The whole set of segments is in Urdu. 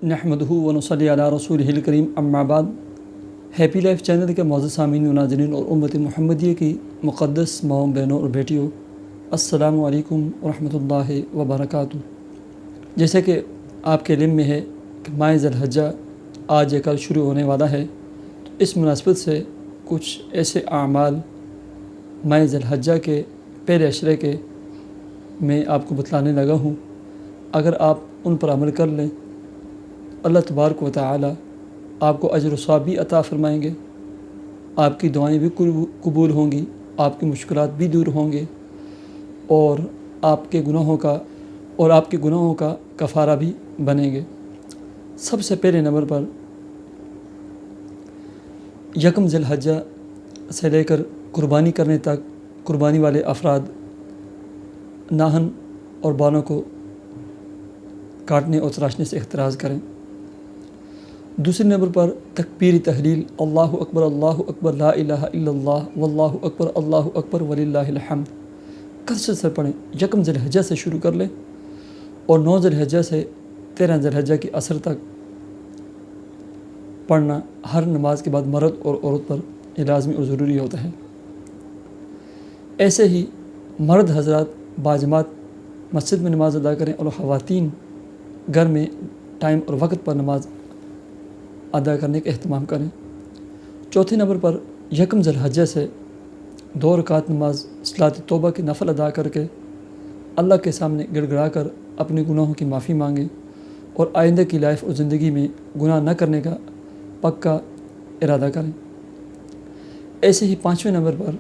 نحمدہ و نصلی علی رسولہ الکریم اما بعد۔ ہیپی لائف چینل کے معزز سامعین و ناظرین اور امت محمدیہ کی مقدس ماؤں بہنوں اور بیٹیوں، السلام علیکم ورحمۃ اللہ وبرکاتہ۔ جیسے کہ آپ کے علم میں ہے کہ ماہ ذی الحجہ آج یا کل شروع ہونے والا ہے، تو اس مناسبت سے کچھ ایسے اعمال ماہ ذی الحجہ کے پہلے عشرے کے میں آپ کو بتلانے لگا ہوں۔ اگر آپ ان پر عمل کر لیں، اللہ تبارک و تعالی آپ کو اجر و ثواب بھی عطا فرمائیں گے، آپ کی دعائیں بھی قبول ہوں گی، آپ کی مشکلات بھی دور ہوں گے، اور آپ کے گناہوں کا کفارہ بھی بنیں گے۔ سب سے پہلے نمبر پر یکم ذی الحجہ سے لے کر قربانی کرنے تک قربانی والے افراد ناہن اور بالوں کو کاٹنے اور تراشنے سے احتراز کریں۔ دوسرے نمبر پر تکبیر تحلیل، اللہ اکبر لا الہ الا اللہ واللہ اکبر وللہ الحمد کثرت سے پڑھیں۔ یکم ذی الحجہ سے شروع کر لیں اور 9 ذی الحجہ سے 13 ذی الحجہ کی عصر تک پڑھنا ہر نماز کے بعد مرد اور عورت پر یہ لازمی اور ضروری ہوتا ہے۔ ایسے ہی مرد حضرات باجماعت مسجد میں نماز ادا کریں اور خواتین گھر میں ٹائم اور وقت پر نماز ادا کرنے کا اہتمام کریں۔ چوتھے نمبر پر یکم ذی الحجہ سے 2 رکعت نماز صلاۃ توبہ کی نفل ادا کر کے اللہ کے سامنے گڑ گڑا کر اپنے گناہوں کی معافی مانگیں اور آئندہ کی لائف اور زندگی میں گناہ نہ کرنے کا پکا ارادہ کریں۔ ایسے ہی 5ویں نمبر پر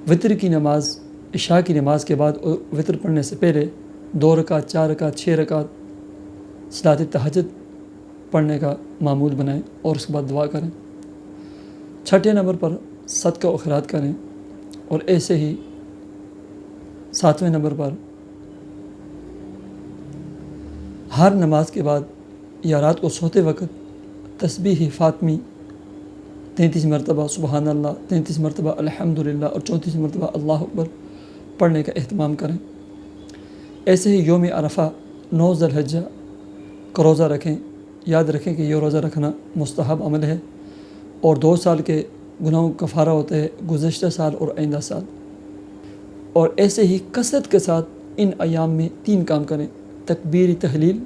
وتر کی نماز عشاء کی نماز کے بعد اور وتر پڑھنے سے پہلے 2 رکعت 4 رکعت 6 رکعت صلاۃ تہجد پڑھنے کا معمول بنائیں اور اس کے بعد دعا کریں۔ 6 نمبر پر صدقہ و خیرات کریں، اور ایسے ہی 7ویں نمبر پر ہر نماز کے بعد یا رات کو سوتے وقت تسبیح فاطمی 33 مرتبہ سبحان اللہ، 33 مرتبہ الحمدللہ اور 34 مرتبہ اللہ اکبر پڑھنے کا اہتمام کریں۔ ایسے ہی یوم عرفہ 9 ذی الحجہ کا روزہ رکھیں۔ یاد رکھیں کہ یہ روزہ رکھنا مستحب عمل ہے اور 2 سال کے گناہوں کا کفارہ ہوتا ہے، گزشتہ سال اور آئندہ سال۔ اور ایسے ہی کثرت کے ساتھ ان ایام میں 3 کام کریں: تکبیر تحلیل،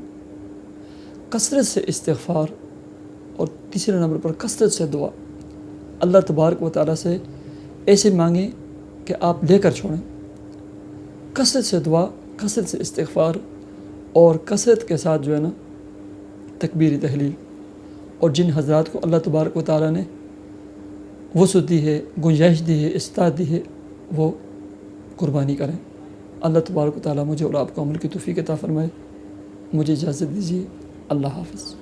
کثرت سے استغفار، اور تیسرے نمبر پر کثرت سے دعا۔ اللہ تبارک و تعالیٰ سے ایسے مانگیں کہ آپ لے کر چھوڑیں۔ کثرت سے دعا، کثرت سے استغفار اور کثرت کے ساتھ جو ہے نا تکبیر تحلیل۔ اور جن حضرات کو اللہ تبارک و تعالیٰ نے وسعت دی ہے، گنجائش دی ہے، استطاعت دی ہے، وہ قربانی کریں۔ اللہ تبارک و تعالیٰ مجھے اور آپ کو عمل کی توفیق عطا فرمائے۔ مجھے اجازت دیجیے، اللہ حافظ۔